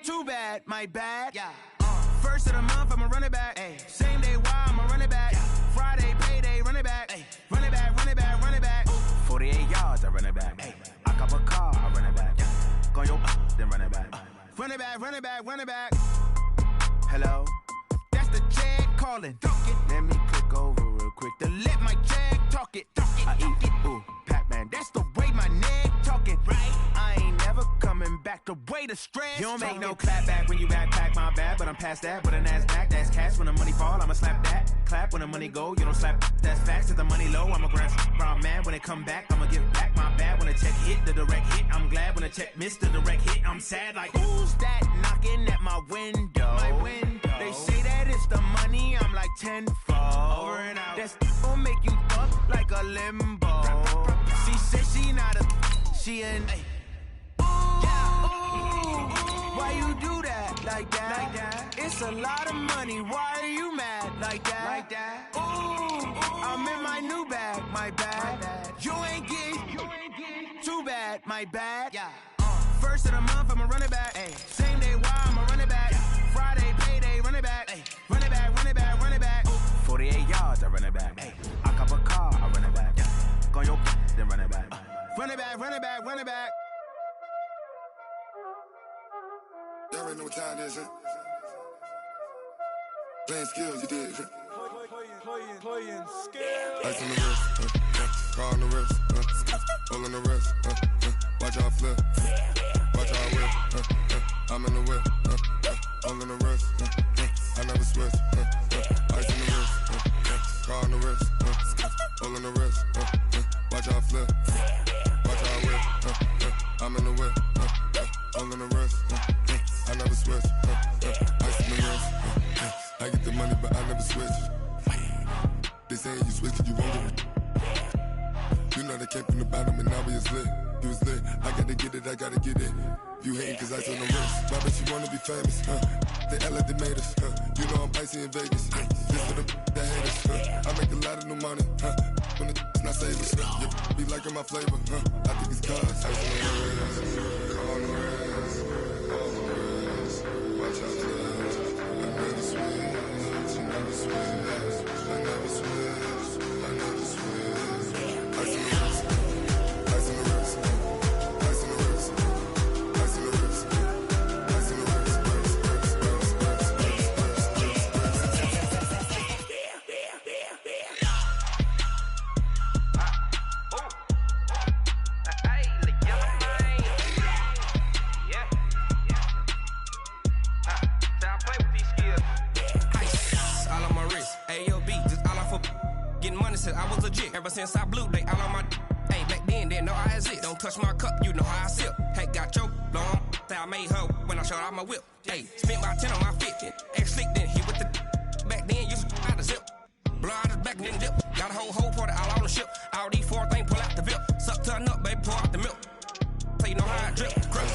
Too bad, my bad. Yeah. First of the month, I'ma run it back. Ay. Same day, why I'ma run it back. Yeah. Friday, payday, run it back. Ay. Run it back, run it back, run it back. Ooh. 48 yards, I run it back. Ay. I cop a car, I run it back. Yeah. Go your then run it back. Run it back, run it back, run it back. Hello? That's the jag calling. Talk it. Let me click over real quick to let my jag talk it. Talk it, talk it. Ooh, Pac-Man, that's the way my neck talking. Right? I ain't never coming back the way the stress. You don't make no clap back when you backpack, my bad. But I'm past that, but a NASDAQ, that's cash. When the money fall, I'ma slap that. Clap when the money go, you don't slap. That's facts. If the money low, I'ma grab brown man. When it come back, I'ma give back my bad. When the check hit, the direct hit, I'm glad. When the check missed the direct hit, I'm sad. Like, who's that knocking at my window? My window. They say that it's the money, I'm like tenfold. Over and out. That's gon' make you fuck like a limbo. She said she not a, she an. Why you do that like that? Like that? It's a lot of money. Why are you mad like that? Like that? Ooh, I'm in my new bag, my bad. You ain't getting too bad, my bad. Yeah. First of the month, I'ma run it back. Ay. Same day, why I'ma run it back. Yeah. Friday, payday, run it back. Ay. Run it back, run it back, run it back. Ooh. 48 yards, I run it back. Ay. I cop a car, I run it back. Yeah. Go your then run it back. Run it back, run it back, run it back. Y'all already know what time it is, huh? Playing skills, you did. Playing skills. Ice on the wrist, car on the wrist, hole in the wrist, watch out flip, watch out whip, I'm in the whip, hole in the wrist, I never switch, ice on the wrist, car on the wrist, hole in the wrist, watch out flip, watch out whip, I'm in the whip, hole in the wrist, I never switch, ice on the wrist, I get the money but I never switch. They saying you switch 'cause you won't get it. You know they came from the bottom and now we is lit. You was lit, I gotta get it, I gotta get it. You hating 'cause ice on the wrist. Why bet you wanna be famous, They act like they made us, You know I'm icy in Vegas, This for the that hate us, I make a lot of new money, When it's not savers, You be liking my flavor, I think it's cause ice on the wrist, on the wrist, on the wrist. Watch out, I never switch, I never switch. I never switch, I never switch. Ice in the wrist, ice in the wrist, ice in the wrist, ice in the wrist, ice in the wrist, I was legit. Ever since I blew, they all on my hey, back then, didn't know I exist. Don't touch my cup, you know how I sip. Hey, got your long, I made her when I showed out my whip. Hey, spent about 10 on my fit. Ex-slick, then hit with the back then, used to out the zip. Blow out his back, then dip. Got a whole party all on the ship. All these four things, pull out the VIP. Suck to a nut, baby, pour out the milk. So you know how I drip. Crush.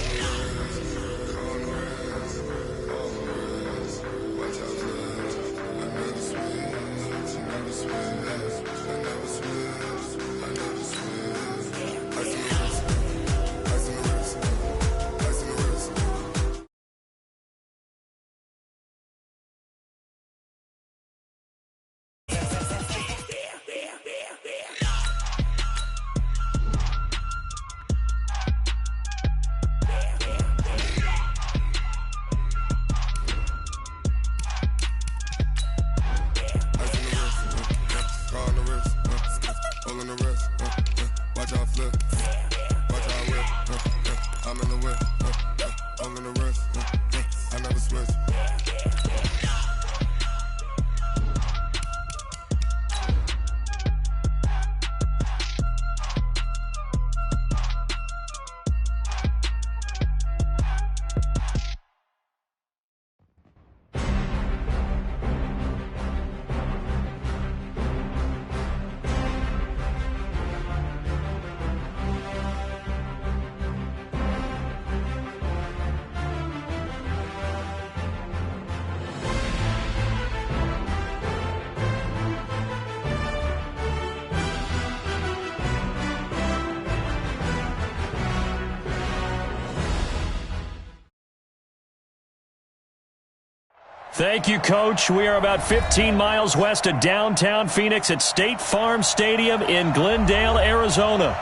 Thank you, Coach. We are about 15 miles west of downtown Phoenix at State Farm Stadium in Glendale, Arizona.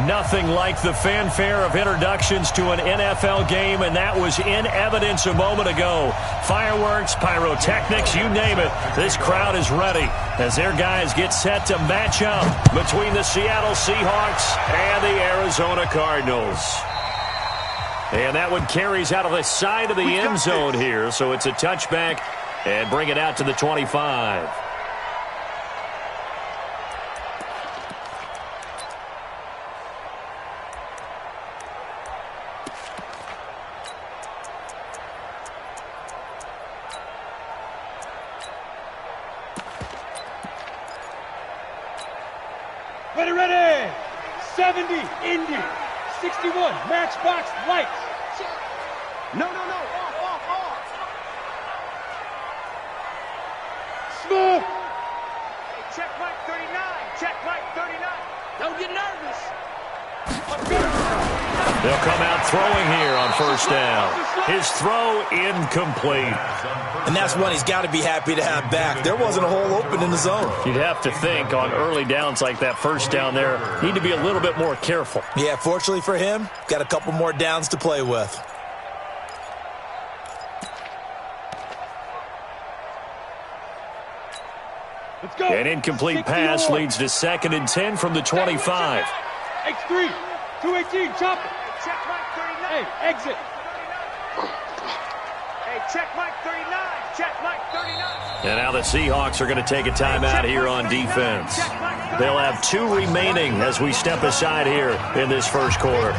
Nothing like the fanfare of introductions to an NFL game, and that was in evidence a moment ago. Fireworks, pyrotechnics, you name it. This crowd is ready as their guys get set to match up between the Seattle Seahawks and the Arizona Cardinals. And that one carries out of the side of the end zone here, so it's a touchback and bring it out to the 25. Ready! 70, Indy. 61, Matchbox Lights. No. Off. Smooth. Hey, check Mike 39. Check Mike 39. Don't get nervous. They'll come out throwing here on first down. His throw incomplete. And that's one he's got to be happy to have back. There wasn't a hole open in the zone. You'd have to think on early downs like that first down there, need to be a little bit more careful. Yeah, fortunately for him, got a couple more downs to play with. Let's go. An incomplete pass leads to 2nd and 10 from the 25. X3, 218, chop it. Hey, check Mike 39. Hey, exit. Hey, check Mike 39. Check Mike 39. And now the Seahawks are going to take a timeout here on defense. They'll have 2 remaining as we step aside here in this first quarter.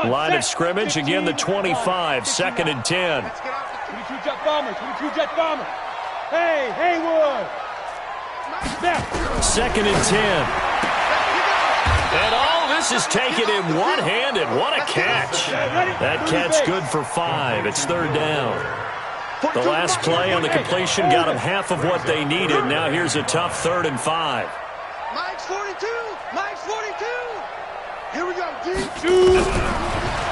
Line of scrimmage, again the 25, 2nd and 10. 22 jet bomber. Hey, Haywood. Snap. 2nd and 10. And all this is taken in one-handed. What a catch. That catch good for 5. It's 3rd down. The last play on the completion got them half of what they needed. Now here's a tough 3rd and 5. Mike's 42. Mike's 42. Here we go, deep.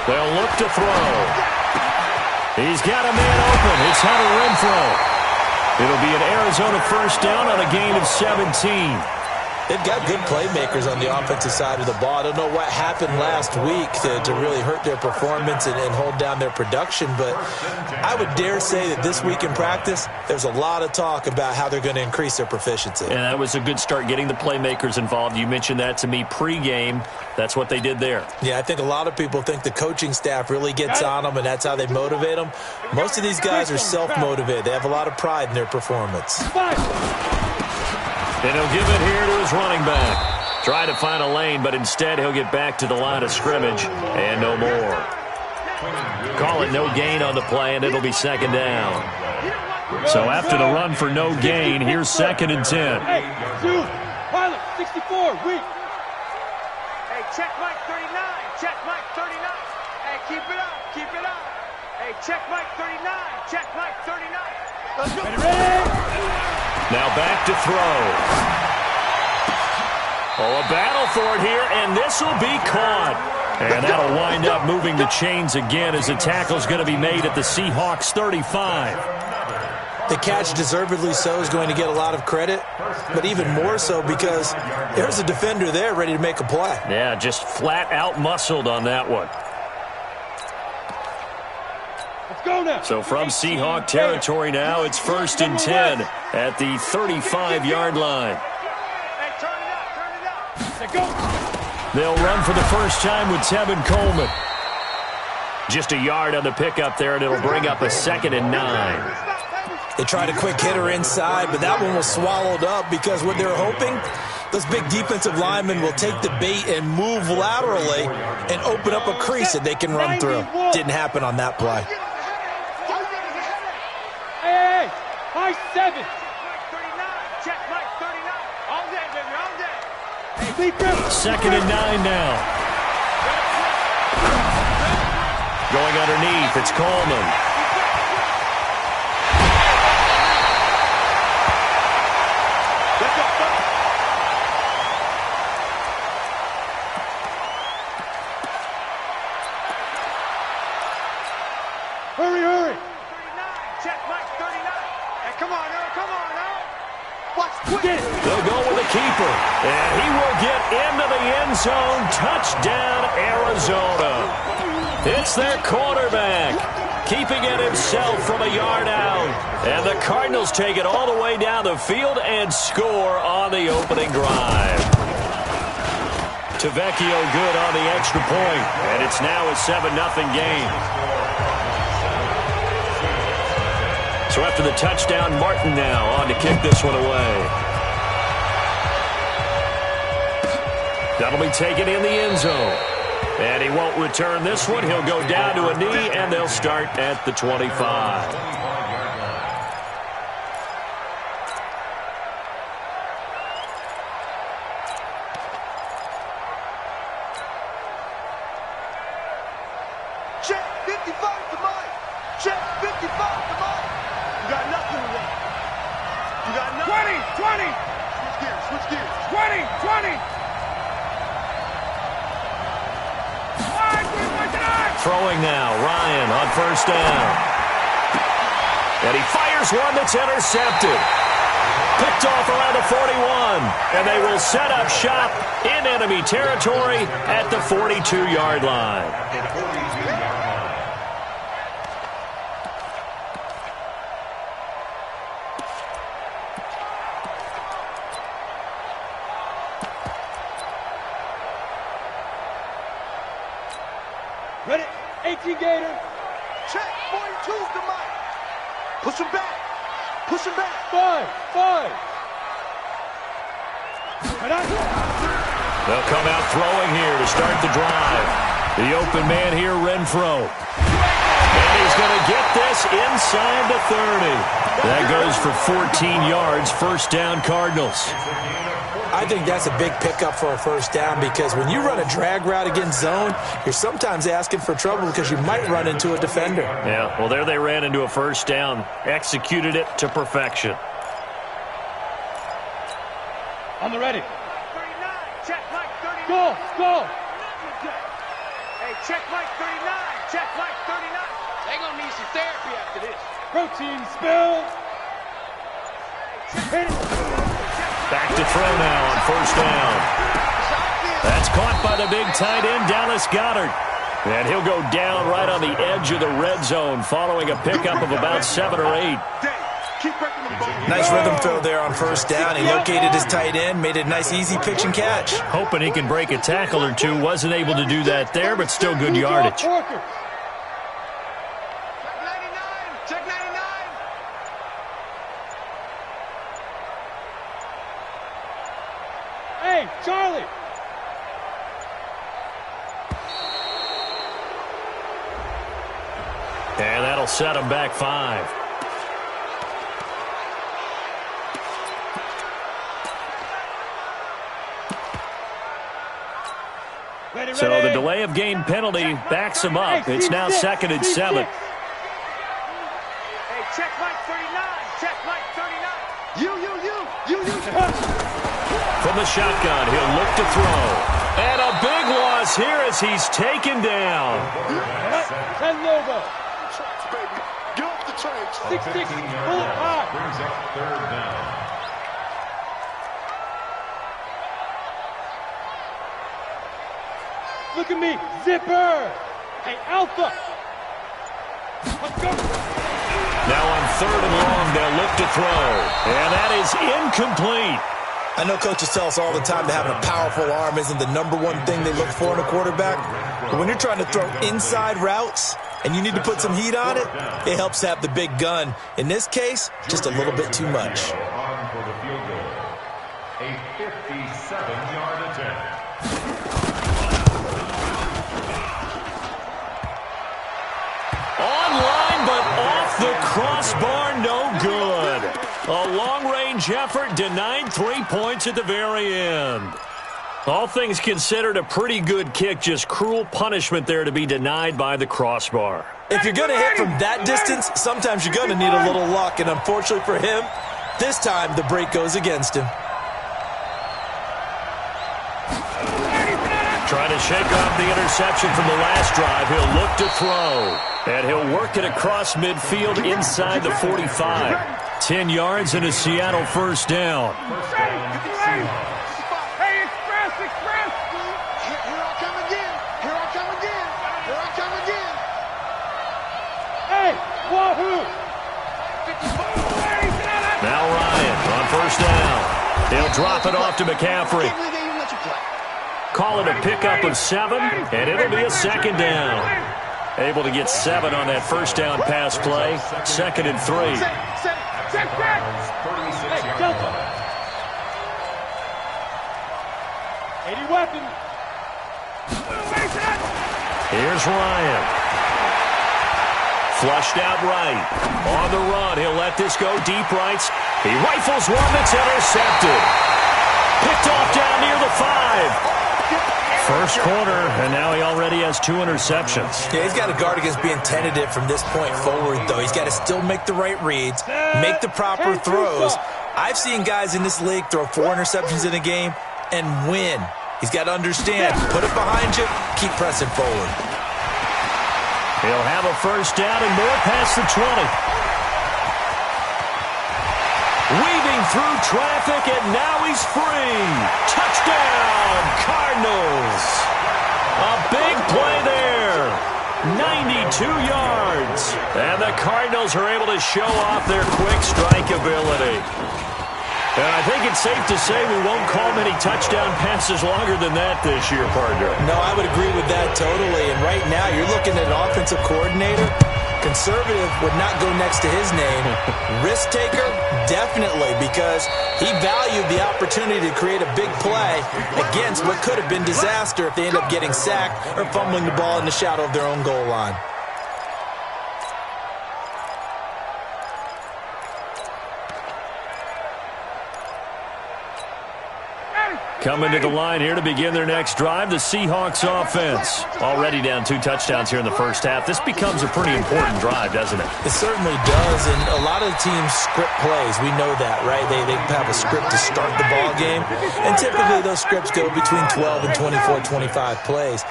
They'll look to throw. He's got a man open. It's Hunter Renfrow. It'll be an Arizona first down on a gain of 17. They've got good playmakers on the offensive side of the ball. I don't know what happened last week to really hurt their performance and hold down their production, but I would dare say that this week in practice, there's a lot of talk about how they're going to increase their proficiency. And that was a good start, getting the playmakers involved. You mentioned that to me pregame. That's what they did there. Yeah, I think a lot of people think the coaching staff really gets on them, and that's how they motivate them. Most of these guys are self-motivated. They have a lot of pride in their performance. And he'll give it here to his running back. Try to find a lane, but instead he'll get back to the line of scrimmage and no more. Call it no gain on the play, and it'll be 2nd down. So after the run for no gain, here's 2nd and 10. Hey, dude, pilot, 64, weak. Hey, check Mike 39. Check Mike 39. Hey, keep it up. Hey, check Mike 39. Check Mike 39. Let's go. Ready? Now back to throw. Oh, a battle for it here, and this will be caught. And that'll wind up moving the chains again as the tackle's going to be made at the Seahawks 35. The catch, deservedly so, is going to get a lot of credit, but even more so because there's a defender there ready to make a play. Yeah, just flat out muscled on that one. Go now. So from Seahawk territory now, it's 1st and 10 at the 35-yard line. Hey, turn it up. Go. They'll run for the first time with Tevin Coleman. Just a yard on the pickup there, and it'll bring up a 2nd and 9. They tried a quick hitter inside, but that one was swallowed up because what they're hoping, those big defensive linemen will take the bait and move laterally and open up a crease that they can run through. Didn't happen on that play. Hey, high 7. Check Mike 39. All day, baby, all day. Hey, 2nd and 9 now. Going underneath, it's Coleman. check Mike 39. Hey, come on, Earl, come on, Earl. Watch quick. They'll go with the keeper, and he will get into the end zone. Touchdown, Arizona. It's their quarterback, keeping it himself from a yard out. And the Cardinals take it all the way down the field and score on the opening drive. Tavecchio good on the extra point, and it's now a 7-0 game. So after the touchdown, Martin now on to kick this one away. That'll be taken in the end zone. And he won't return this one. He'll go down to a knee, and they'll start at the 25. Check 55 to Mike. Check 55 to Mike. You got nothing to run. You got nothing. 20, 20. Switch gears, switch gears. 20, 20. Throwing now, Ryan on first down. And he fires one that's intercepted. Picked off around the 41. And they will set up shop in enemy territory at the 42-yard line. Ready? 18 Gator. Check 42's to Mike. Push him back. Push him back. 5. They'll come out throwing here to start the drive. The open man here, Renfro. And he's going to get this inside the 30. That goes for 14 yards, first down Cardinals. I think that's a big pickup for a first down because when you run a drag route against zone, you're sometimes asking for trouble because you might run into a defender. Yeah, well, there they ran into a first down. Executed it to perfection. On the ready. 39. Check Mike 39. Go. Hey, check Mike 39. Check Mike 39. They're going to need some therapy after this. Protein spill. Hit it. Back to throw now on first down. That's caught by the big tight end, Dallas Goedert. And he'll go down right on the edge of the red zone following a pickup of about 7 or 8. Nice rhythm throw there on first down. He located his tight end, made it a nice, easy pitch and catch. Hoping he can break a tackle or two. Wasn't able to do that there, but still good yardage. Check 99. Check 99. Hey, Charlie. And that'll set him back 5. So the delay of game penalty backs him up. It's now 2nd and 7. Hey, check Mike 39. Check Mike 39. You. From the shotgun, he'll look to throw. And a big loss here as he's taken down. 10 logo. Get off the train. 6-6. Pull it high. Brings up third down. Look at me. Zipper. Hey, Alpha. Let's go. Now on 3rd and long, they'll look to throw. And that is incomplete. I know coaches tell us all the time that having a powerful arm isn't the #1 thing they look for in a quarterback. But when you're trying to throw inside routes and you need to put some heat on it, it helps to have the big gun. In this case, just a little bit too much. On for the field goal. A 57-yard attempt. Online, but off the crossbar, no good. A long-range effort denied 3 points at the very end. All things considered, a pretty good kick, just cruel punishment there to be denied by the crossbar. If you're going to hit from that distance, sometimes you're going to need a little luck, and unfortunately for him, this time the break goes against him. Trying to shake off the interception from the last drive, he'll look to throw. And he'll work it across midfield inside the 45. 10 yards and a Seattle first down. Hey, express! Here I come again! Hey, wahoo! Now Ryan on first down. He'll drop it off to McCaffrey. Call it a pickup of 7, and it'll be a second down. Able to get 7 on that first down pass play. 2nd and 3. Check. Hey, Delta. 80 weapons. Here's Ryan. Flushed out right. On the run, he'll let this go deep right. He rifles one that's intercepted. Picked off down near the 5. First quarter, and now he already has 2 interceptions. Yeah, he's got to guard against being tentative from this point forward, though. He's got to still make the right reads, make the proper throws. I've seen guys in this league throw 4 interceptions in a game and win. He's got to understand, put it behind you, keep pressing forward. He'll have a first down and more past the 20. Weaving through traffic, and now he's free. Touchdown, Cardinals. A big play there. 92 yards. And the Cardinals are able to show off their quick strike ability. And I think it's safe to say we won't call many touchdown passes longer than that this year, partner. No, I would agree with that totally. And right now, you're looking at an offensive coordinator. Conservative would not go next to his name. Risk taker, definitely, because he valued the opportunity to create a big play against what could have been disaster if they end up getting sacked or fumbling the ball in the shadow of their own goal line. Coming to the line here to begin their next drive, the Seahawks offense. Already down 2 touchdowns here in the first half. This becomes a pretty important drive, doesn't it? It certainly does, and a lot of the teams script plays. We know that, right? They have a script to start the ball game, and typically those scripts go between 12 and 24, 25 plays.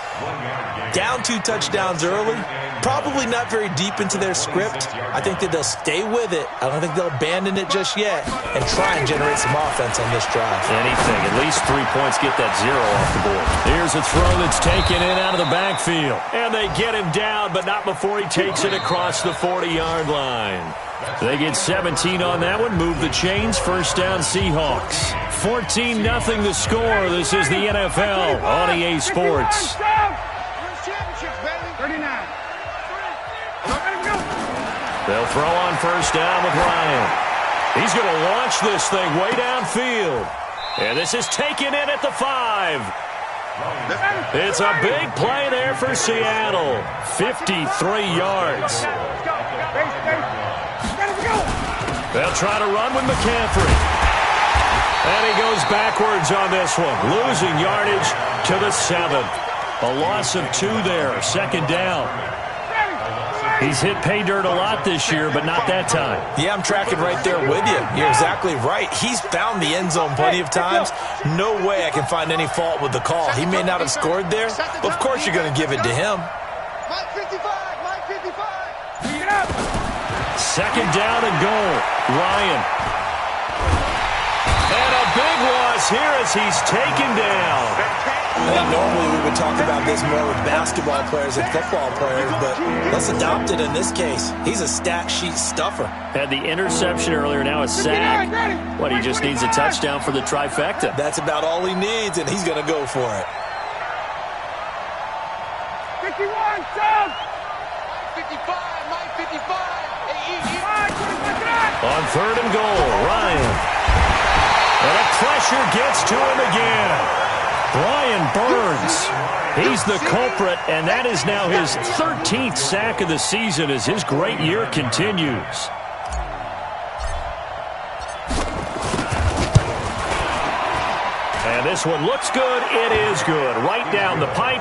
Down 2 touchdowns early, probably not very deep into their script. I think that they'll stay with it. I don't think they'll abandon it just yet and try and generate some offense on this drive. Anything, at least 3 points, get that 0 off the board. Here's a throw that's taken in out of the backfield. And they get him down, but not before he takes it across the 40-yard line. They get 17 on that one, move the chains, first down Seahawks. 14-0 the score. This is the NFL on EA Sports. 39. They'll throw on first down with Ryan. He's going to launch this thing way downfield. And this is taken in at the 5. It's a big play there for Seattle. 53 yards. They'll try to run with McCaffrey. And he goes backwards on this one, losing yardage to the 7th. A loss of 2 there, second down. He's hit pay dirt a lot this year, but not that time. Yeah, I'm tracking right there with you. You're exactly right. He's found the end zone plenty of times. No way I can find any fault with the call. He may not have scored there, but of course you're going to give it to him. Mike 55. Second down and goal. Ryan. And a big loss here as he's taken down. I think normally we would talk about this more with basketball players and football players, but let's adopt it in this case. He's a stat sheet stuffer. Had the interception earlier, now a sack. What, he just needs a touchdown for the trifecta. That's about all he needs, and he's going to go for it. 51, Sam! 55, Mike 55. On third and goal, Ryan. And the pressure gets to him again. Brian Burns, he's the culprit, and that is now his 13th sack of the season as his great year continues. And this one looks good. It is good. Right down the pipe,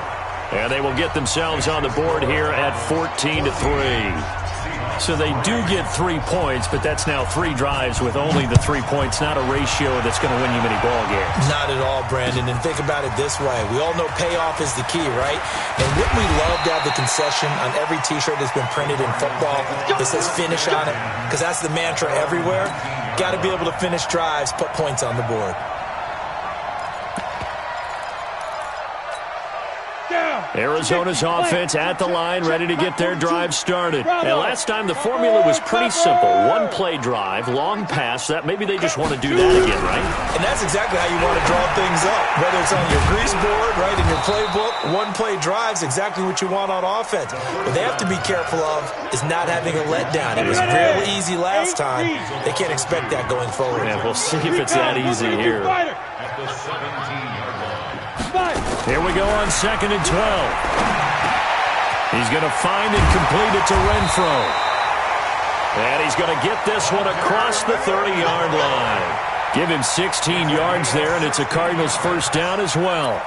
and they will get themselves on the board here at 14-3. So they do get 3 points, but that's now 3 drives with only the 3 points, not a ratio that's going to win you many ball games. Not at all, Brandon. And think about it this way. We all know payoff is the key, right? And wouldn't we love to have the concession on every T-shirt that's been printed in football that says finish on it? Because that's the mantra everywhere. Got to be able to finish drives, put points on the board. Arizona's offense at the line, ready to get their drive started. And last time the formula was pretty simple. 1-play drive, long pass. That maybe they just want to do that again, right? And that's exactly how you want to draw things up. Whether it's on your grease board, right, in your playbook, 1-play drive's exactly what you want on offense. What they have to be careful of is not having a letdown. It was real easy last time. They can't expect that going forward. Yeah, we'll see if it's that easy here. At the 17-yard line. Here we go on 2nd and 12. He's going to find and complete it to Renfro. And he's going to get this one across the 30-yard line. Give him 16 yards there, and it's a Cardinals first down as well.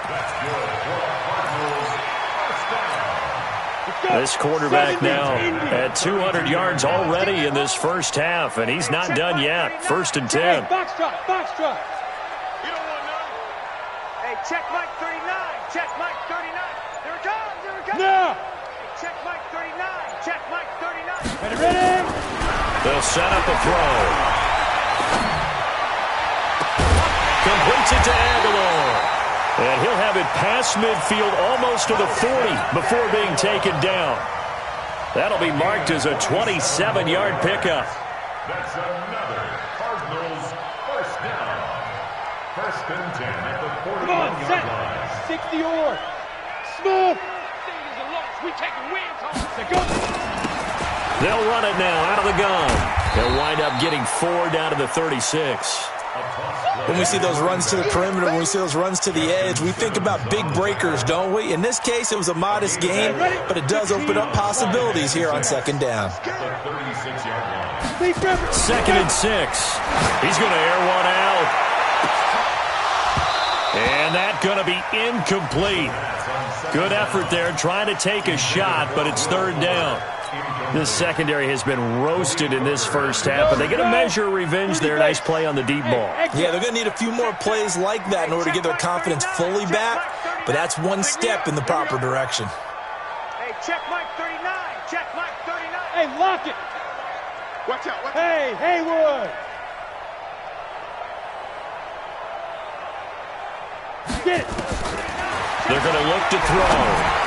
This quarterback now at 200 yards already in this first half, and he's not done yet. 1st and 10. Box drop. Check Mike 39. Check Mike 39. Here it comes. No. Check Mike 39. Check Mike 39. Ready. They'll set up a throw. Completes it to Aguilar. And he'll have it past midfield almost to the 40 before being taken down. That'll be marked as a 27-yard pickup. That's another Cardinals first down. 1st and 10 at the 41-yard line. 60 or smooth. We take wins home. They'll run it now out of the gun. They'll wind up getting 4 down to the 36. When we see those runs to the perimeter, when we see those runs to the edge, we think about big breakers, don't we? In this case, it was a modest game, but it does open up possibilities here on 2nd down. 2nd and 6. He's going to air one out. And that's going to be incomplete. Good effort there, trying to take a shot, but it's 3rd down. This secondary has been roasted in this first half, but they get a measure of revenge there. Nice play on the deep ball. Yeah, they're going to need a few more plays like that in order to get their confidence fully back, but that's one step in the proper direction. Hey, check Mike 39. Check Mike 39. Hey, lock it. Watch out. Hey, Haywood. Get it. They're going to look to throw.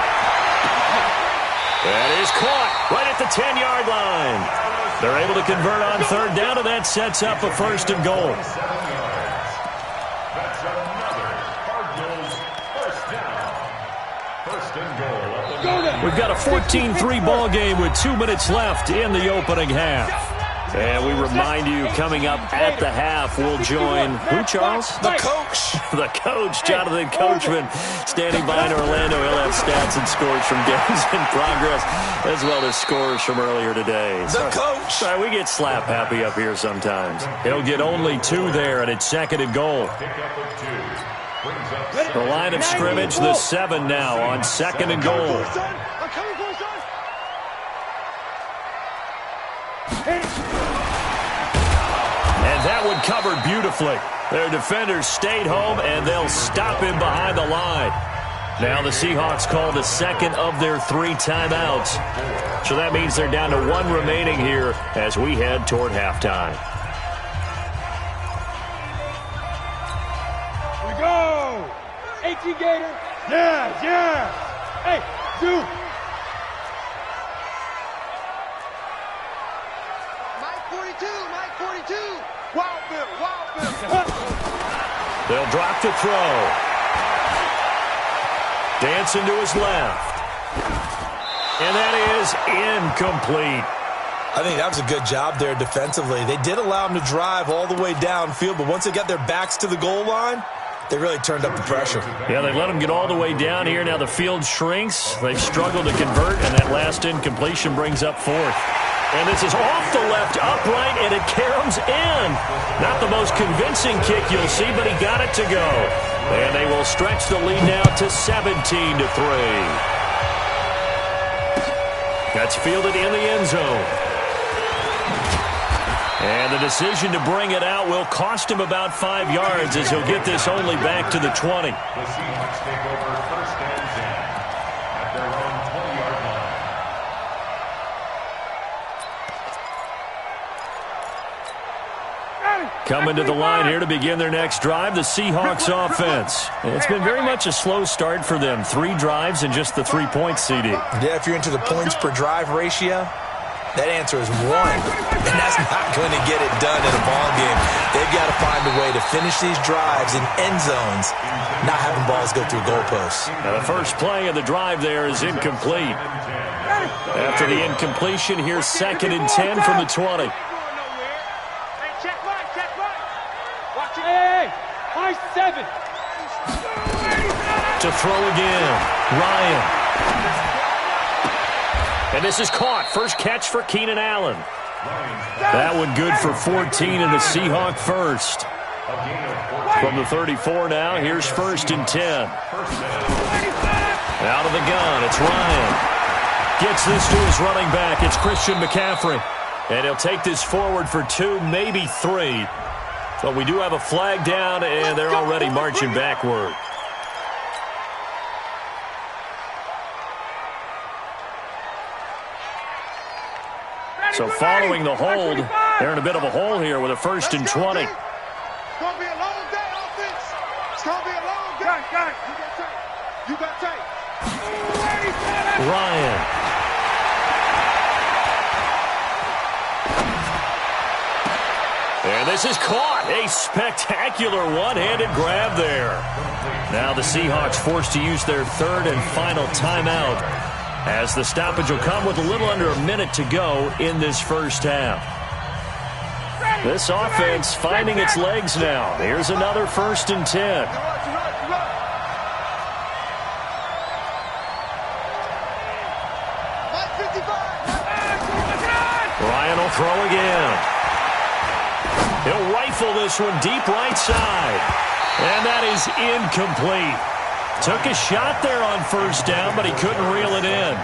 That is caught right at the 10-yard line. They're able to convert on 3rd down, and that sets up a 1st and goal. That's another Cardinals first down. 1st and goal. We've got a 14-3 ball game with 2 minutes left in the opening half. And we remind you, coming up at the half, we'll join, who, Charles? The coach. The coach, Jonathan Coachman, standing by in Orlando. He'll have stats and scores from games in progress, as well as scores from earlier today. The coach. Sorry, we get slap happy up here sometimes. He'll get only 2 there, and it's 2nd and goal. The line of scrimmage, the 7 now on 2nd and goal. And that one covered beautifully. Their defenders stayed home, and they'll stop him behind the line. Now the Seahawks called the 2nd of their 3 timeouts. So that means they're down to 1 remaining here as we head toward halftime. Here we go. 18 Gator. Yeah. Hey, Duke. Mike 42. Wild Bill. They'll drop the throw. Dancing to his left. And that is incomplete. I think that was a good job there defensively. They did allow him to drive all the way downfield, but once they got their backs to the goal line, they really turned up the pressure. Yeah, they let him get all the way down here. Now the field shrinks. They've struggled to convert, and that last incompletion brings up 4th. And this is off the left upright, and it caroms in. Not the most convincing kick you'll see, but he got it to go. And they will stretch the lead now to 17-3. That's fielded in the end zone. And the decision to bring it out will cost him about 5 yards as he'll get this only back to the 20. The Seahawks take over 1st and 10 at their own 20-yard line. Coming to the line here to begin their next drive, the Seahawks offense. It's been very much a slow start for them. 3 drives and just the 3-point CD. Yeah, if you're into the points per drive ratio, that answer is 1. And that's not going to get it done in a ball game. They've got to find a way to finish these drives in end zones, not having balls go through goalposts. Now the first play of the drive there is incomplete. After the incompletion, here's 2nd and 10 from the 20. Hey, high 7. To throw again, Ryan. And this is caught. First catch for Keenan Allen. That one good for 14 in the Seahawk first. From the 34 now, here's 1st and 10. Out of the gun, it's Ryan. Gets this to his running back. It's Christian McCaffrey. And he'll take this forward for 2, maybe 3. But we do have a flag down, and they're already marching backward. So following the hold, they're in a bit of a hole here with a 1st and 20. It's going to be a long day, offense. It's going to be a long day. Got it. You got tape. Ryan. And this is caught. A spectacular one-handed grab there. Now the Seahawks forced to use their 3rd and final timeout, as the stoppage will come with a little under a minute to go in this first half. This offense finding its legs now. Here's another 1st and 10. Ryan will throw again. He'll rifle this one deep right side. And that is incomplete. Took a shot there on 1st down, but he couldn't reel it in.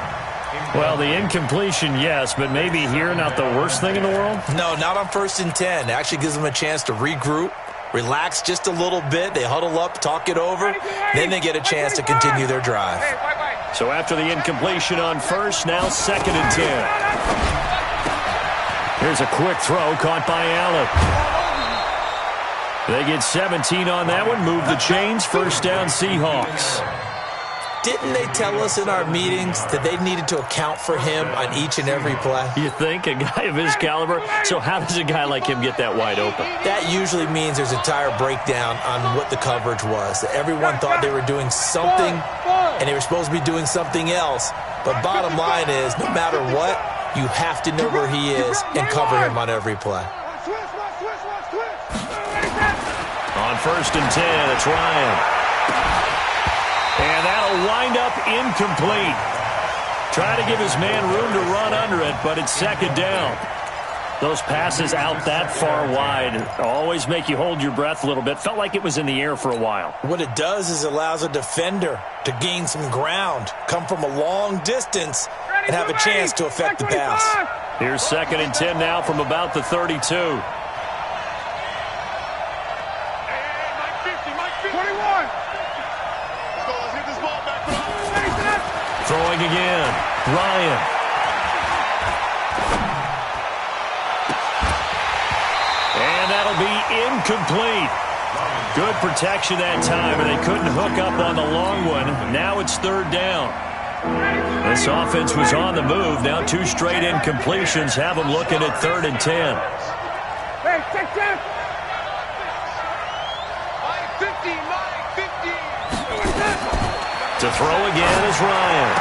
Well, the incompletion, yes, but maybe here not the worst thing in the world? No, not on 1st and 10. It actually gives them a chance to regroup, relax just a little bit. They huddle up, talk it over. Then they get a chance to continue their drive. So after the incompletion on 1st, now 2nd and 10. Here's a quick throw caught by Allen. They get 17 on that one, move the chains, 1st down Seahawks. Didn't they tell us in our meetings that they needed to account for him on each and every play? You think? A guy of his caliber? So how does a guy like him get that wide open? That usually means there's a entire breakdown on what the coverage was. Everyone thought they were doing something, and they were supposed to be doing something else. But bottom line is, no matter what, you have to know where he is and cover him on every play. On 1st and 10, it's Ryan. And that'll wind up incomplete. Try to give his man room to run under it, but it's 2nd down. Those passes out that far wide always make you hold your breath a little bit. Felt like it was in the air for a while. What it does is it allows a defender to gain some ground, come from a long distance, and have a chance to affect the pass. Here's 2nd and 10 now from about the 32. Throwing again, Ryan. And that'll be incomplete. Good protection that time, and they couldn't hook up on the long one. Now it's 3rd down. This offense was on the move. Now 2 straight incompletions have them looking at 3rd and 10. Hey, take that. 50. To throw again is Ryan.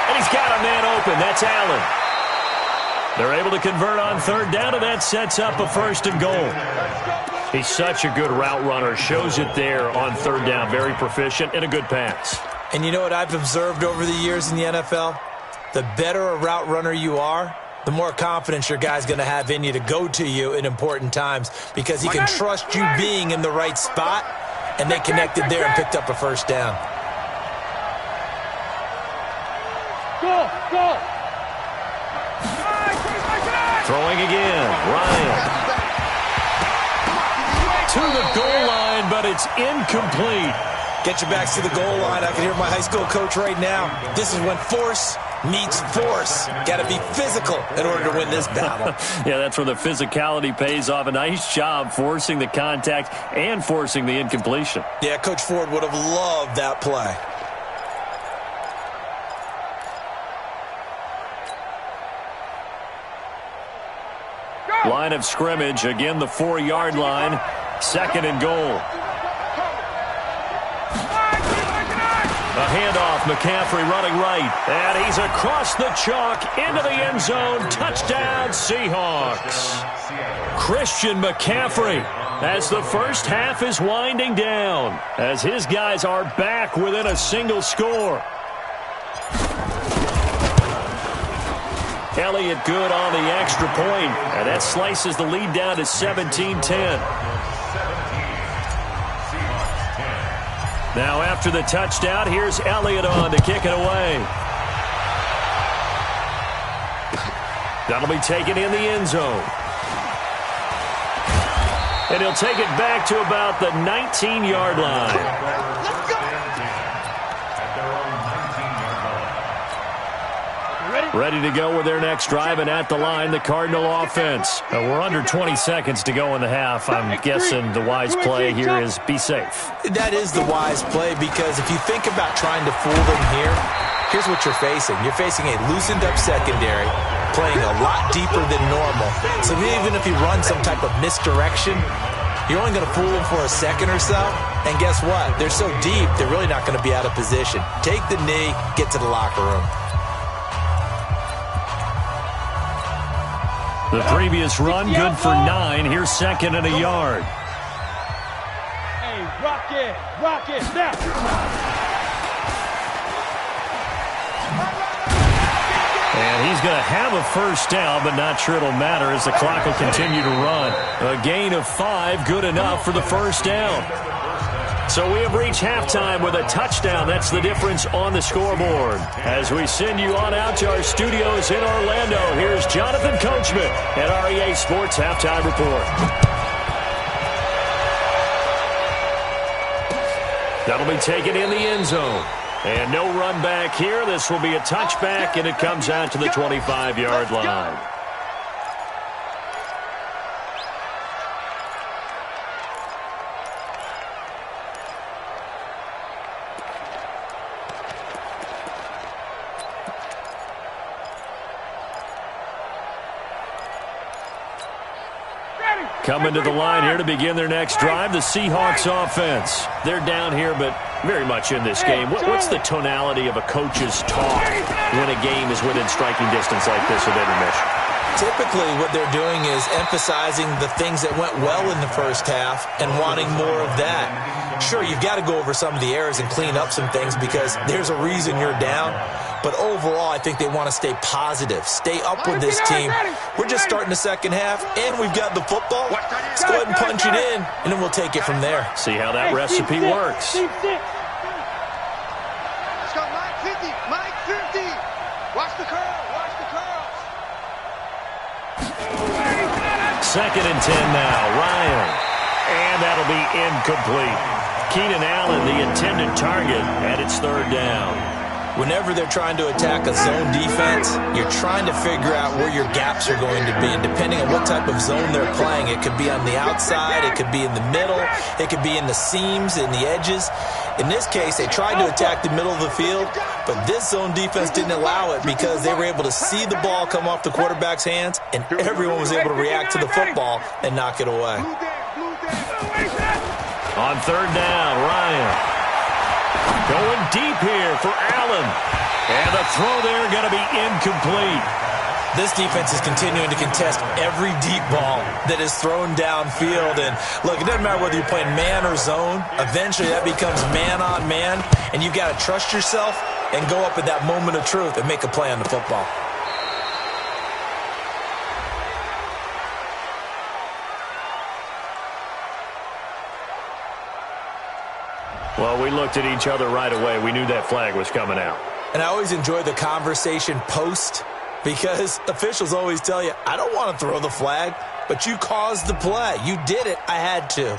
And he's got a man open. That's Allen. They're able to convert on 3rd down, and that sets up a 1st and goal. He's such a good route runner. Shows it there on 3rd down. Very proficient and a good pass. And you know what I've observed over the years in the NFL? The better a route runner you are, the more confidence your guy's going to have in you to go to you in important times, because he can trust you being in the right spot, and they connected there and picked up a 1st down. Go! Throwing again. Ryan. To the goal line, but it's incomplete. Get your backs to the goal line. I can hear my high school coach right now. This is when force meets force. Got to be physical in order to win this battle. Yeah, that's where the physicality pays off. A nice job forcing the contact and forcing the incompletion. Yeah, Coach Ford would have loved that play. Line of scrimmage, again the 4-yard line. 2nd and goal. A handoff, McCaffrey running right. And he's across the chalk into the end zone. Touchdown, Seahawks. Christian McCaffrey as the first half is winding down, as his guys are back within a single score. Elliott good on the extra point, and that slices the lead down to 17-10. Now after the touchdown, here's Elliott on to kick it away. That'll be taken in the end zone. And he'll take it back to about the 19-yard line. Ready to go with their next drive, and at the line, the Cardinal offense. We're under 20 seconds to go in the half. I'm guessing the wise play here is be safe. That is the wise play, because if you think about trying to fool them here, here's what you're facing. You're facing a loosened-up secondary, playing a lot deeper than normal. So even if you run some type of misdirection, you're only going to fool them for a second or so. And guess what? They're so deep, they're really not going to be out of position. Take the knee, get to the locker room. The previous run, good for 9. Here's 2nd and a yard. Hey, rock it, now. And he's going to have a first down, but not sure it'll matter as the clock will continue to run. A gain of 5, good enough for the first down. So we have reached halftime with a touchdown. That's the difference on the scoreboard. As we send you on out to our studios in Orlando, here's Jonathan Coachman at REA Sports Halftime Report. That'll be taken in the end zone. And no run back here. This will be a touchback, and it comes out to the 25-yard line. Coming to the line here to begin their next drive, the Seahawks offense. They're down here, but very much in this game. What's the tonality of a coach's talk when a game is within striking distance like this with intermission? Typically, what they're doing is emphasizing the things that went well in the first half and wanting more of that. Sure, you've got to go over some of the errors and clean up some things because there's a reason you're down. But overall, I think they want to stay positive, stay up with this team. We're just starting the second half, and we've got the football. Let's go ahead and punch it in, and then we'll take it from there. See how that recipe works. Let's go, Mike 50, Mike 50. Watch the curl, watch the curl. 2nd and 10 now, Ryan. And that'll be incomplete. Keenan Allen, the intended target, and it's 3rd down. Whenever they're trying to attack a zone defense, you're trying to figure out where your gaps are going to be. And depending on what type of zone they're playing, it could be on the outside, it could be in the middle, it could be in the seams, in the edges. In this case, they tried to attack the middle of the field, but this zone defense didn't allow it because they were able to see the ball come off the quarterback's hands, and everyone was able to react to the football and knock it away. On 3rd down, Ryan. Going deep here for Allen. And the throw there going to be incomplete. This defense is continuing to contest every deep ball that is thrown downfield. And look, it doesn't matter whether you're playing man or zone. Eventually that becomes man on man. And you've got to trust yourself and go up at that moment of truth and make a play on the football. Well, we looked at each other right away. We knew that flag was coming out. And I always enjoy the conversation post because officials always tell you, I don't want to throw the flag, but you caused the play. You did it. I had to.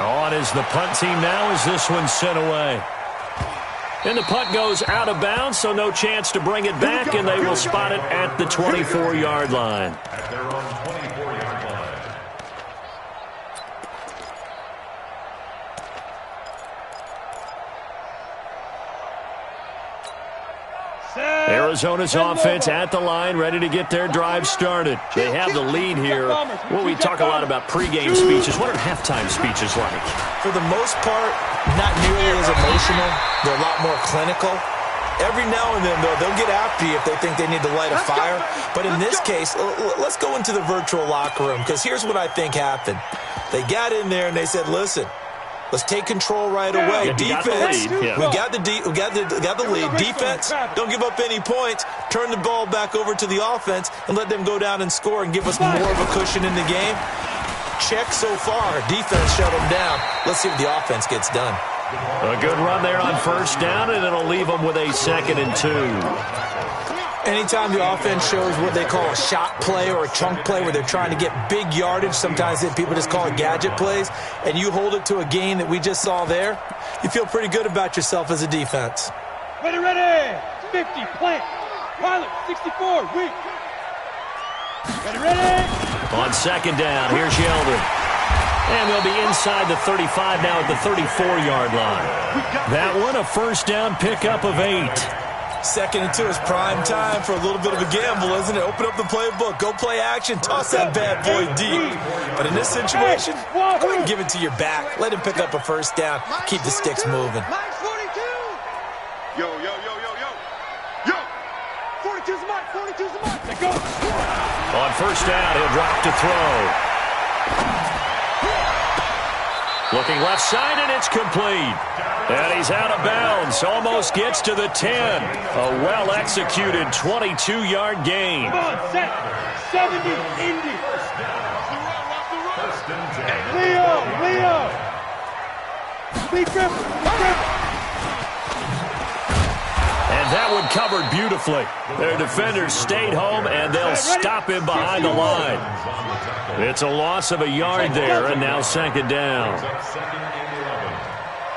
On is the punt team now as this one's sent away. And the punt goes out of bounds, so no chance to bring it back, and they will spot it at the 24-yard line. At their own 24-yard line. Arizona's offense at the line, ready to get their drive started. They have the lead here. Well, we talk a lot about pregame speeches. What are halftime speeches like? For the most part, not nearly as emotional. They're a lot more clinical. Every now and then, though, they'll get after you if they think they need to light a fire. But in this case, let's go into the virtual locker room, because here's what I think happened. They got in there and they said, listen, let's take control right away. Defense, we got the lead. Defense, don't give up any points. Turn the ball back over to the offense and let them go down and score and give us more of a cushion in the game. Check so far. Defense shut them down. Let's see what the offense gets done. A good run there on first down, and it'll leave them with a 2nd and 2. Anytime the offense shows what they call a shot play or a chunk play where they're trying to get big yardage, sometimes people just call it gadget plays, and you hold it to a gain that we just saw there, you feel pretty good about yourself as a defense. Ready, 50, plant, pilot, 64, weak. Ready. On 2nd down, here's Yeldon. And they'll be inside the 35 now at the 34-yard line. That one, a first down pickup of 8. 2nd and 2 is prime time for a little bit of a gamble, isn't it? Open up the playbook, go play action, toss that bad boy deep. But in this situation, go ahead and give it to your back. Let him pick up a first down. Keep the sticks moving. Yo. 42's the mark, 42's the mark. Let go. On first down, he'll drop to throw. Looking left side, and it's complete. And he's out of bounds. Almost gets to the 10. A well-executed 22-yard gain. Come on, set. 70, Indy. Leo. Lee Griffin. And that one covered beautifully. Their defenders stayed home, and they'll stop him behind the line. It's a loss of a yard there, and now 2nd down. 2nd and 11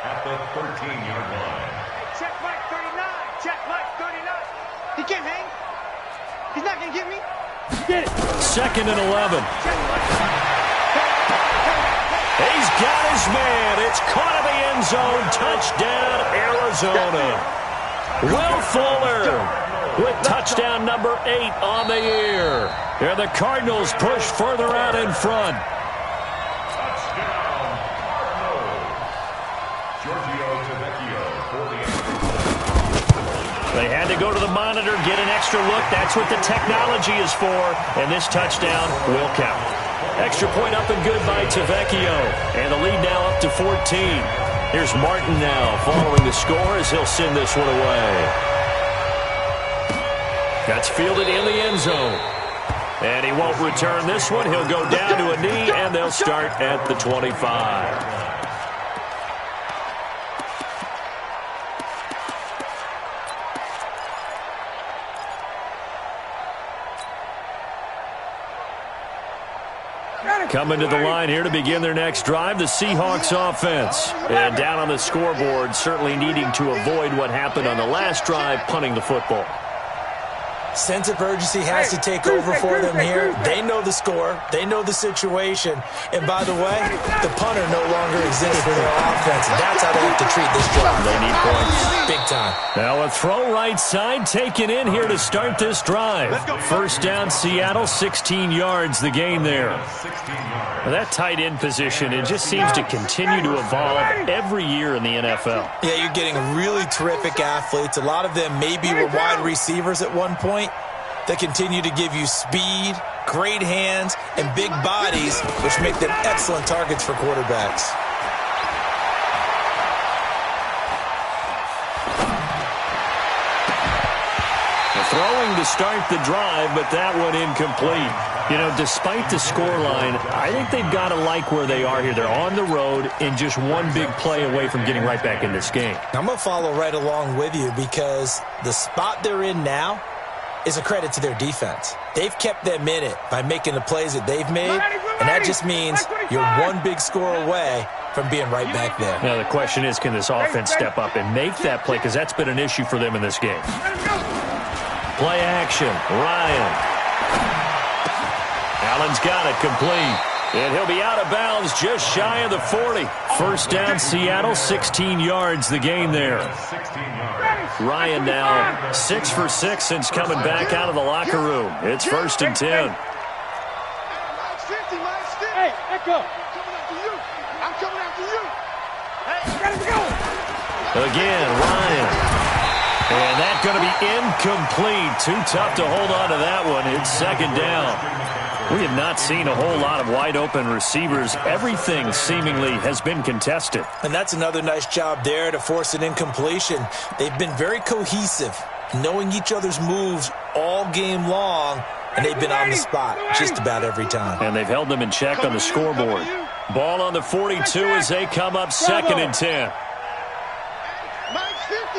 at the 13-yard line. Check Mike 39. Check Mike 39. He can't hang. He's not going to get me. Get it. 2nd and 11. He's got his man. It's caught in the end zone. Touchdown, Arizona. Will Fuller with touchdown number 8 on the year. And the Cardinals push further out in front. Touchdown, Cardinals. Giorgio Tavecchio for the They had to go to the monitor, get an extra look. That's what the technology is for. And this touchdown will count. Extra point up and good by Tavecchio. And the lead now up to 14. Here's Martin now following the score as he'll send this one away. That's fielded in the end zone. And he won't return this one. He'll go down to a knee, and they'll start at the 25. Coming to the line here to begin their next drive, the Seahawks offense. And down on the scoreboard, certainly needing to avoid what happened on the last drive, punting the football. Sense of urgency has to take over for them here. They know the score. They know the situation. And by the way, the punter no longer exists for their offense. That's how they have to treat this drive. They need points. Big time. Now a throw right side taken in here to start this drive. First down, Seattle, 16 yards the gain there. Well, that tight end position, it just seems to continue to evolve every year in the NFL. Yeah, you're getting really terrific athletes. A lot of them maybe were wide receivers at one point. They continue to give you speed, great hands, and big bodies, which make them excellent targets for quarterbacks. Throwing to start the drive, but that one incomplete. You know, despite the scoreline, I think they've got to like where they are here. They're on the road and just one big play away from getting right back in this game. I'm going to follow right along with you because the spot they're in now is a credit to their defense. They've kept them in it by making the plays that they've made, and that just means you're one big score away from being right back there. Now, the question is, can this offense step up and make that play? Because that's been an issue for them in this game. Play action. Ryan. Allen's got it complete. And he'll be out of bounds just shy of the 40. First down, Seattle, 16 yards the game there. Ryan now 6 for 6 since coming back out of the locker room. It's 1st and 10. Hey, Echo. I'm coming after you. Hey, gotta go. Again, Ryan. And that's going to be incomplete. Too tough to hold on to that one. It's 2nd down. We have not seen a whole lot of wide-open receivers. Everything seemingly has been contested. And that's another nice job there to force an incompletion. They've been very cohesive, knowing each other's moves all game long, and they've been on the spot just about every time. And they've held them in check on the scoreboard. Ball on the 42 as they come up 2nd and 10.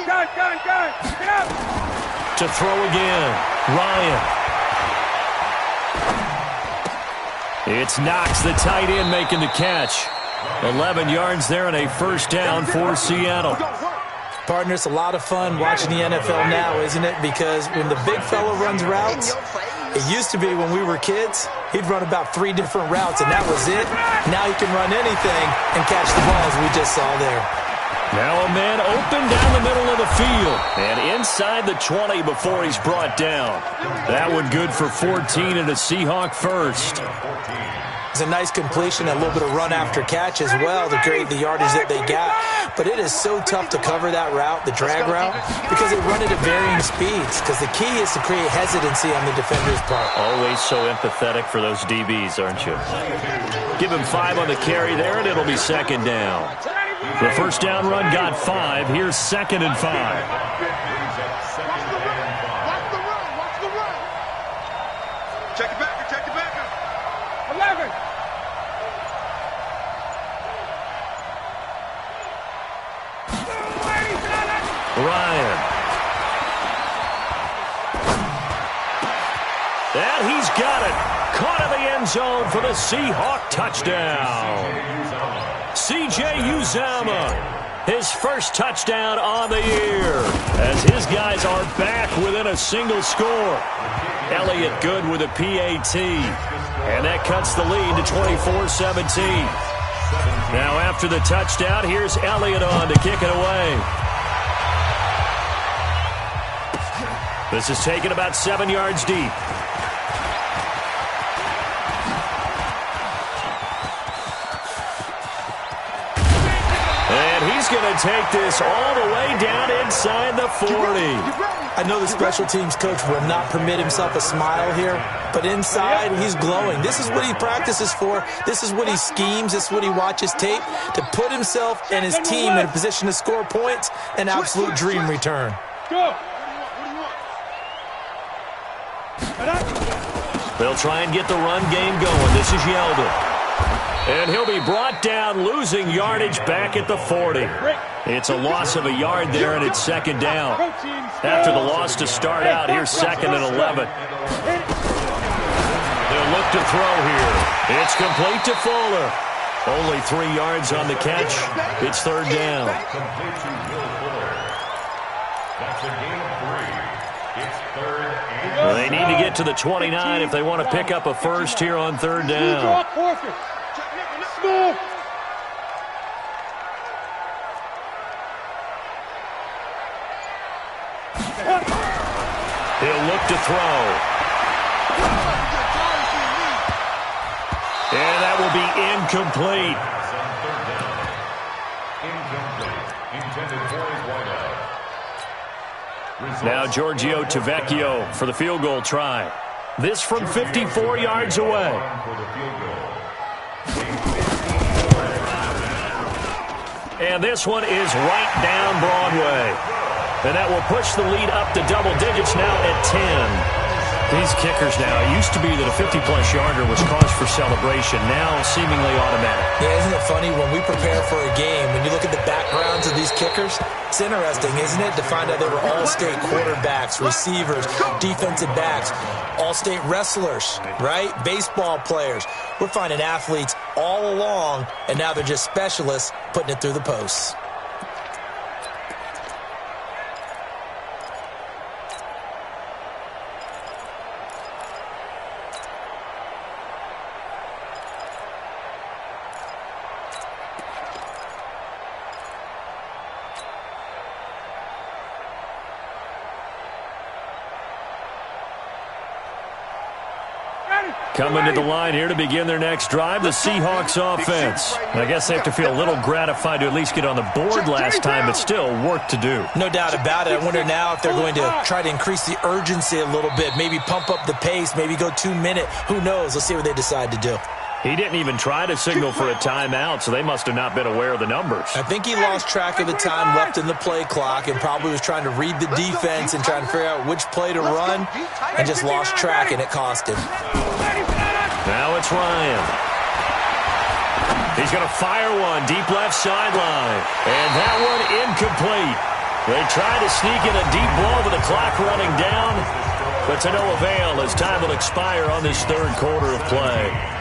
Gun. Get up. To throw again, Ryan. It's Knox, the tight end, making the catch. 11 yards there and a first down for Seattle. Partner, it's a lot of fun watching the NFL now, isn't it? Because when the big fella runs routes, it used to be when we were kids, he'd run about 3 different routes, and that was it. Now he can run anything and catch the balls we just saw there. Now a man open down the middle of the field and inside the 20 before he's brought down. That one good for 14 and a Seahawk first. It's a nice completion, a little bit of run after catch as well to create the yardage that they got. But it is so tough to cover that route, the drag route, because they run it at varying speeds. Because the key is to create hesitancy on the defender's part. Always so empathetic for those DBs, aren't you? Give him 5 on the carry there, and it'll be 2nd down. The first down run got 5. Here's 2nd and 5. Watch the run. Check it back. 11. Ryan. And he's got it. Caught in the end zone for the Seahawk touchdown. C.J. Uzomah, his first touchdown on the year, as his guys are back within a single score. Elliott good with a PAT, and that cuts the lead to 24-17. Now after the touchdown, here's Elliott on to kick it away. This is taken about 7 yards deep. And he's going to take this all the way down inside the 40. I know the special teams coach will not permit himself a smile here, but inside he's glowing. This is what he practices for. This is what he schemes. This is what he watches tape to put himself and his team in a position to score points. An absolute dream return. Go. They'll try and get the run game going. This is Yeldon. And he'll be brought down, losing yardage back at the 40. It's a loss of a yard there, and it's 2nd down. After the loss to start out, here's 2nd and 11. They'll look to throw here. It's complete to Fuller. Only 3 yards on the catch. It's 3rd down. That's a gain of 3. It's 3rd and Well, they need to get to the 29 if they want to pick up a first here on 3rd down. He'll look to throw. And that will be incomplete. Now Giorgio Tavecchio for the field goal try. This from 54 yards away. And this one is right down Broadway. And that will push the lead up to double digits now at 10. These kickers now, it used to be that a 50-plus yarder was cause for celebration, now seemingly automatic. Yeah, isn't it funny? When we prepare for a game, when you look at the backgrounds of these kickers, it's interesting, isn't it, to find out they were all-state quarterbacks, receivers, defensive backs, all-state wrestlers, right? Baseball players. We're finding athletes all along, and now they're just specialists putting it through the posts. Coming to the line here to begin their next drive, the Seahawks offense. I guess they have to feel a little gratified to at least get on the board last time, but still work to do. No doubt about it. I wonder now if they're going to try to increase the urgency a little bit, maybe pump up the pace, maybe go 2 minute. Who knows? Let's see what they decide to do. He didn't even try to signal for a timeout, so they must have not been aware of the numbers. I think he lost track of the time left in the play clock and probably was trying to read the defense and trying to figure out which play to run and just lost track, and it cost him. Now it's Ryan. He's going to fire one deep left sideline. And that one incomplete. They tried to sneak in a deep ball with the clock running down, but to no avail as time will expire on this third quarter of play.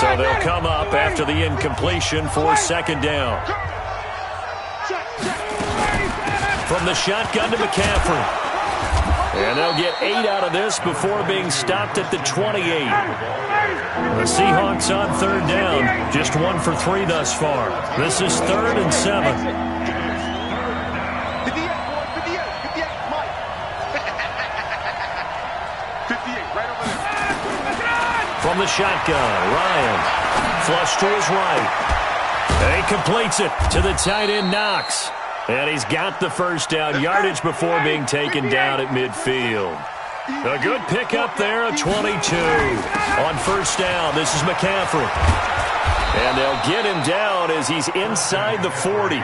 So they'll come up after the incompletion for second down. From the shotgun to McCaffrey. And they'll get 8 out of this before being stopped at the 28. The Seahawks on third down, just 1 for 3 thus far. This is 3rd and 7. From the shotgun, Ryan, flush to his right. And he completes it to the tight end, Knox. And he's got the first down yardage before being taken down at midfield. A good pickup there, a 22. On first down, this is McCaffrey. And they'll get him down as he's inside the 40.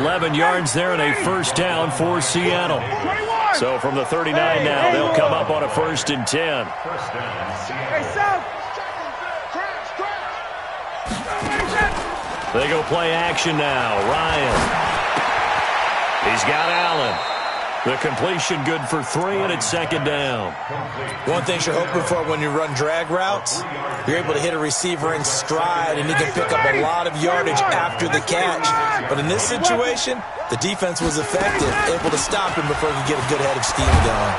11 yards there and a first down for Seattle. So from the 39 now, they'll come up on a 1st and 10. They go play action now. Ryan. He's got Allen. The completion good for 3, and it's second down. One thing you're hoping for when you run drag routes, you're able to hit a receiver in stride, and he can pick up a lot of yardage after the catch. But in this situation, the defense was effective, able to stop him before he could get a good head of steam going.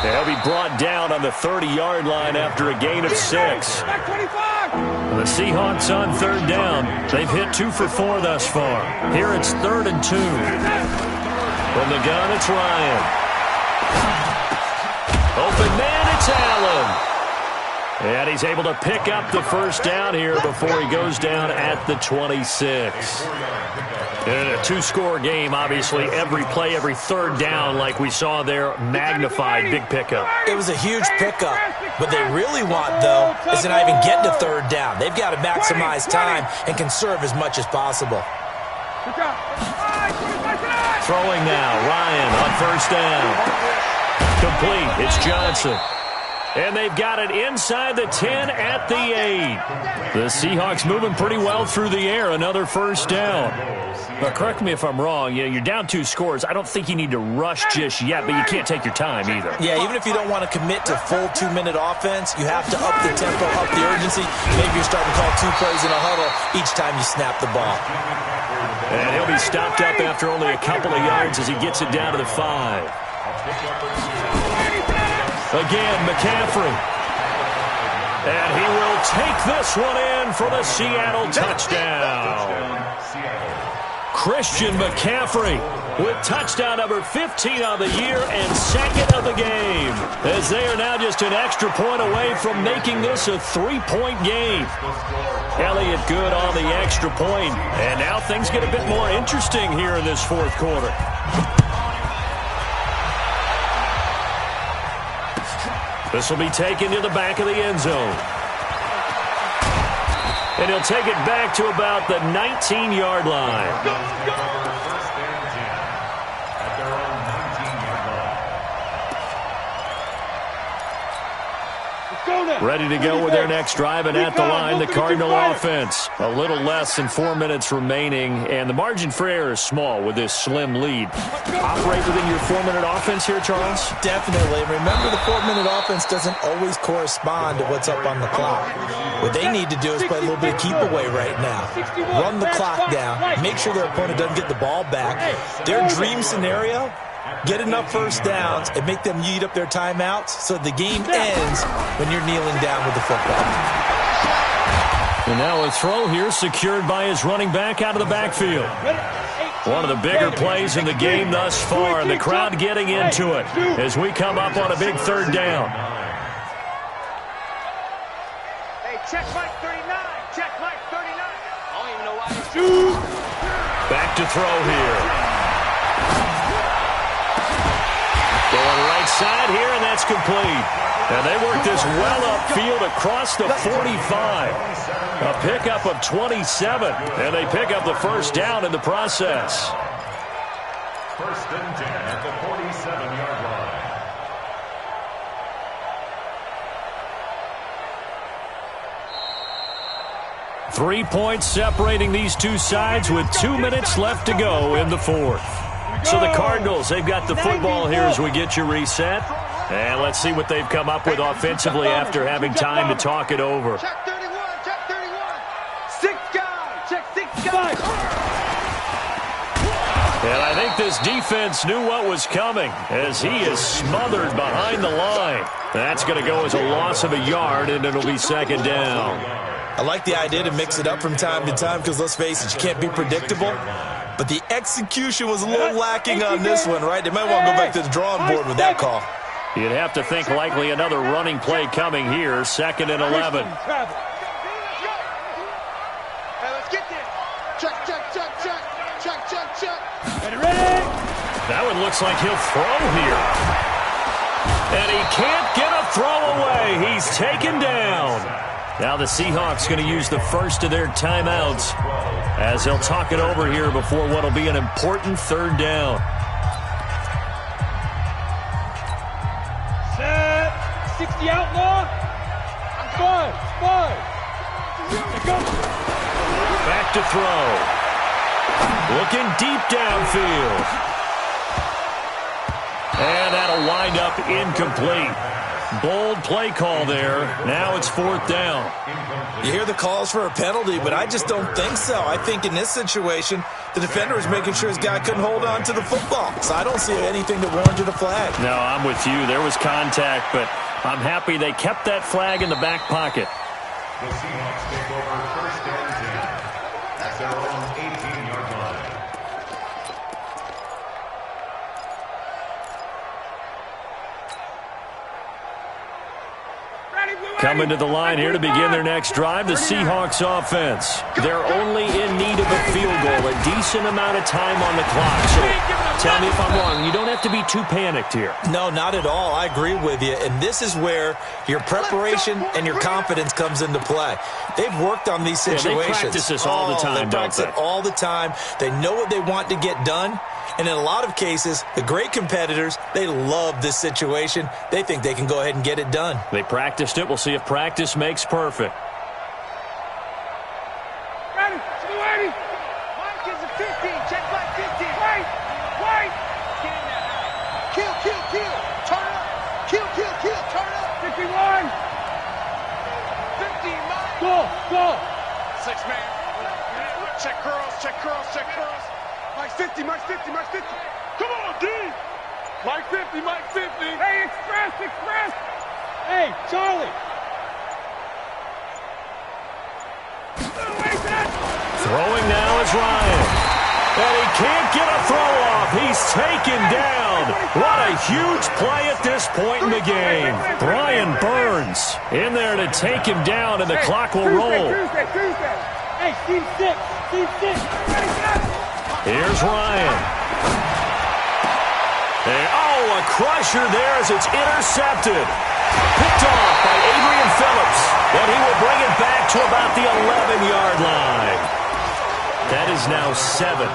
They'll be brought down on the 30-yard line after a gain of 6. The Seahawks on third down. They've hit 2 for 4 thus far. Here it's 3rd and 2. From the gun, it's Ryan. Open man, it's Allen. And he's able to pick up the first down here before he goes down at the 26. In a 2-score game, obviously, every play, every third down, like we saw there, magnified, big pickup. It was a huge pickup. What they really want, though, is to not even get to third down. They've got to maximize time and conserve as much as possible. Throwing now, Ryan on first down. Complete, it's Johnson. And they've got it inside the 10 at the 8. The Seahawks moving pretty well through the air. Another first down. But correct me if I'm wrong. You're down 2 scores. I don't think you need to rush just yet, but you can't take your time either. Yeah, even if you don't want to commit to full 2-minute offense, you have to up the tempo, up the urgency. Maybe you're starting to call 2 plays in a huddle each time you snap the ball. And he'll be stopped up after only a couple of yards as he gets it down to the 5. Again, McCaffrey. And he will take this one in for the Seattle touchdown. Christian McCaffrey with touchdown number 15 on the year and second of the game, as they are now just an extra point away from making this a 3-point game. Elliott good on the extra point, and now things get a bit more interesting here in this fourth quarter. This will be taken to the back of the end zone. And he'll take it back to about the 19-yard line. Ready to go with their next drive, and at the line, the Cardinal offense. A little less than 4 minutes remaining, and the margin for error is small with this slim lead. Operate within your 4-minute offense here, Charles? Definitely. Remember, the 4-minute offense doesn't always correspond to what's up on the clock. What they need to do is play a little bit of keep away right now. Run the clock down. Make sure their opponent doesn't get the ball back. Their dream scenario, get enough first downs and make them eat up their timeouts so the game ends when you're kneeling down with the football. And now a throw here secured by his running back out of the backfield. One of the bigger plays in the game thus far, and the crowd getting into it as we come up on a big third down. Hey, check Mike 39. Check Mike 39. I don't even know why. Back to throw here. Going right side here, and that's complete. And they work this well upfield across the 45. A pickup of 27, and they pick up the first down in the process. First and 10 at the 47-yard line. 3 points separating these two sides with 2 minutes left to go in the fourth. So the Cardinals, they've got the football here as we get you reset. And let's see what they've come up with offensively after having time to talk it over. Check 31. Check 31. 6 guys. Check 6 guys. And I think this defense knew what was coming as he is smothered behind the line. That's going to go as a loss of a yard, and it'll be second down. I like the idea to mix it up from time to time because, let's face it, you can't be predictable. But the execution was a little lacking on this one, right? They might want to go back to the drawing board with that call. You'd have to think likely another running play coming here, 2nd and 11. Hey, let's get there. Check, check, check, check. Check, check, check. Ready? That one looks like he'll throw here. And he can't get a throw away. He's taken down. Now the Seahawks going to use the first of their timeouts as they'll talk it over here before what will be an important third down. Set. 60 outlaw. 5. Go. Back to throw. Looking deep downfield. And that'll wind up incomplete. Bold play call there. Now it's 4th down. You hear the calls for a penalty, but I just don't think so. I think in this situation, the defender is making sure his guy couldn't hold on to the football. So I don't see anything that warranted a flag. No, I'm with you. There was contact, but I'm happy they kept that flag in the back pocket. The Seahawks take over first and 10 at their own 18-yard line. Coming to the line here to begin their next drive, the Seahawks offense. They're only in need of a field goal, a decent amount of time on the clock. So tell me if I'm wrong. You don't have to be too panicked here. No, not at all. I agree with you. And this is where your preparation and your confidence comes into play. They've worked on these situations. Yeah, they practice this all the time, they practice it all the time. They know what they want to get done. And in a lot of cases, the great competitors, they love this situation. They think they can go ahead and get it done. They practiced it. We'll see if practice makes perfect. Ready. Mike is a 15. Check Mike 15. Wait. Kill. Turn up. Kill. Turn up. 51. 15, Mike. Go. 6 man. Check curls. Mike 50. Come on, D. Mike 50. Hey, express. Hey, Charlie. Throwing now is Ryan. And he can't get a throw off. He's taken down. What a huge play at this point in the game. Brian Burns in there to take him down, and the clock will roll. Tuesday. Hey, team six. Here's Ryan. And, a crusher there as it's intercepted. Picked off by Adrian Phillips. And he will bring it back to about the 11-yard line. That is now seven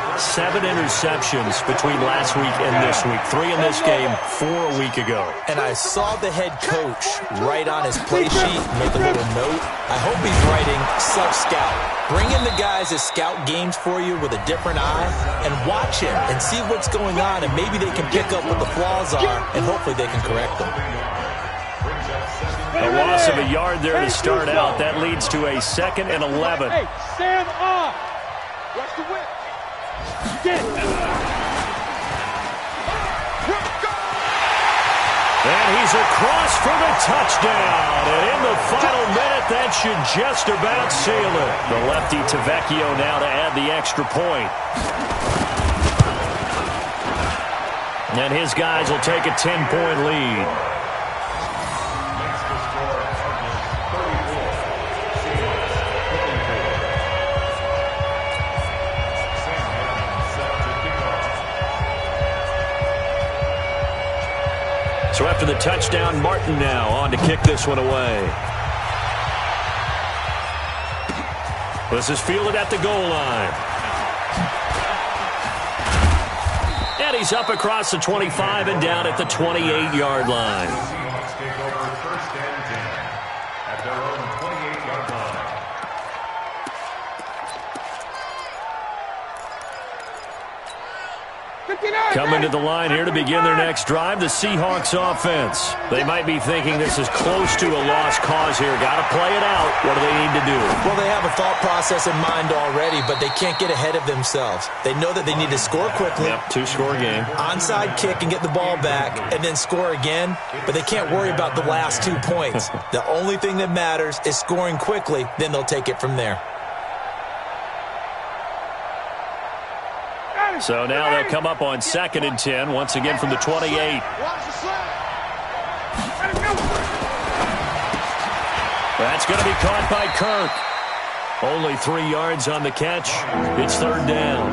interceptions between last week and this week. 3 in this game, 4 a week ago. And I saw the head coach write on his play sheet, make a little note. I hope he's writing self-scout. Bring in the guys that scout games for you with a different eye and watch him and see what's going on, and maybe they can pick up what the flaws are, and hopefully they can correct them. A loss of a yard there to start out. That leads to a 2nd and 11. Hey, stand up. Watch the whip. And he's across for the touchdown. And in the final minute, that should just about seal it. The lefty Tavecchio now to add the extra point. And his guys will take a 10-point lead. So after the touchdown, Martin now on to kick this one away. This is fielded at the goal line. And he's up across the 25 and down at the 28-yard line. Seahawks take over 1st and 10 at their own 28-yard line. Coming to the line here to begin their next drive, the Seahawks offense. They might be thinking this is close to a lost cause here. Got to play it out. What do they need to do? Well, they have a thought process in mind already, but they can't get ahead of themselves. They know that they need to score quickly. Yep, 2-score game. Onside kick and get the ball back and then score again, but they can't worry about the last 2 points. The only thing that matters is scoring quickly, then they'll take it from there. So now they'll come up on 2nd and 10, once again from the 28. That's going to be caught by Kirk. Only 3 yards on the catch. It's 3rd down.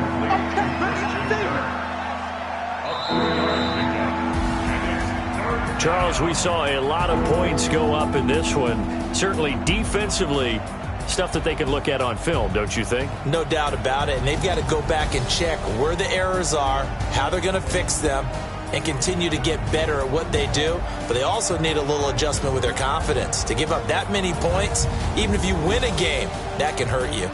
Charles, we saw a lot of points go up in this one. Certainly defensively, stuff that they can look at on film, don't you think? No doubt about it, and they've got to go back and check where the errors are, how they're going to fix them, and continue to get better at what they do. But they also need a little adjustment with their confidence. To give up that many points, even if you win a game, that can hurt you.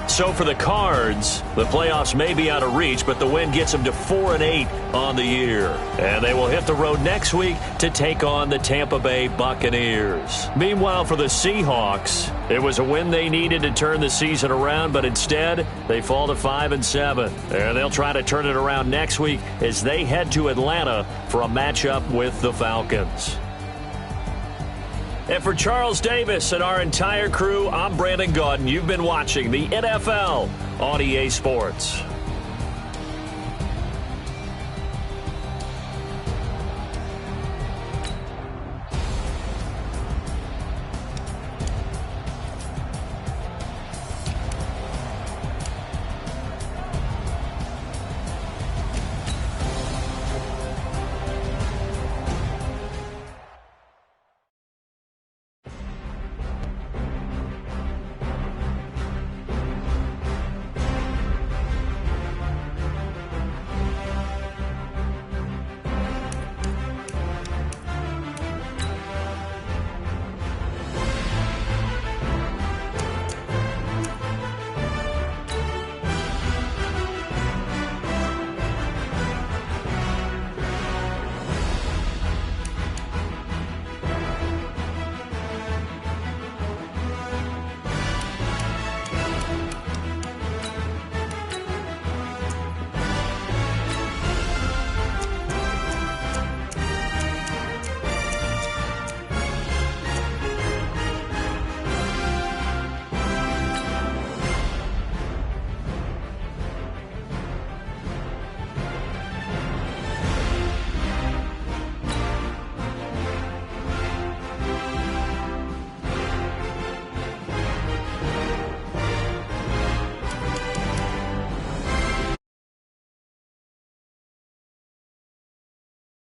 So for the Cards, the playoffs may be out of reach, but the win gets them to 4-8 on the year. And they will hit the road next week to take on the Tampa Bay Buccaneers. Meanwhile, for the Seahawks, it was a win they needed to turn the season around, but instead, they fall to 5-7. And they'll try to turn it around next week as they head to Atlanta for a matchup with the Falcons. And for Charles Davis and our entire crew, I'm Brandon Gaudin. You've been watching the NFL on EA Sports.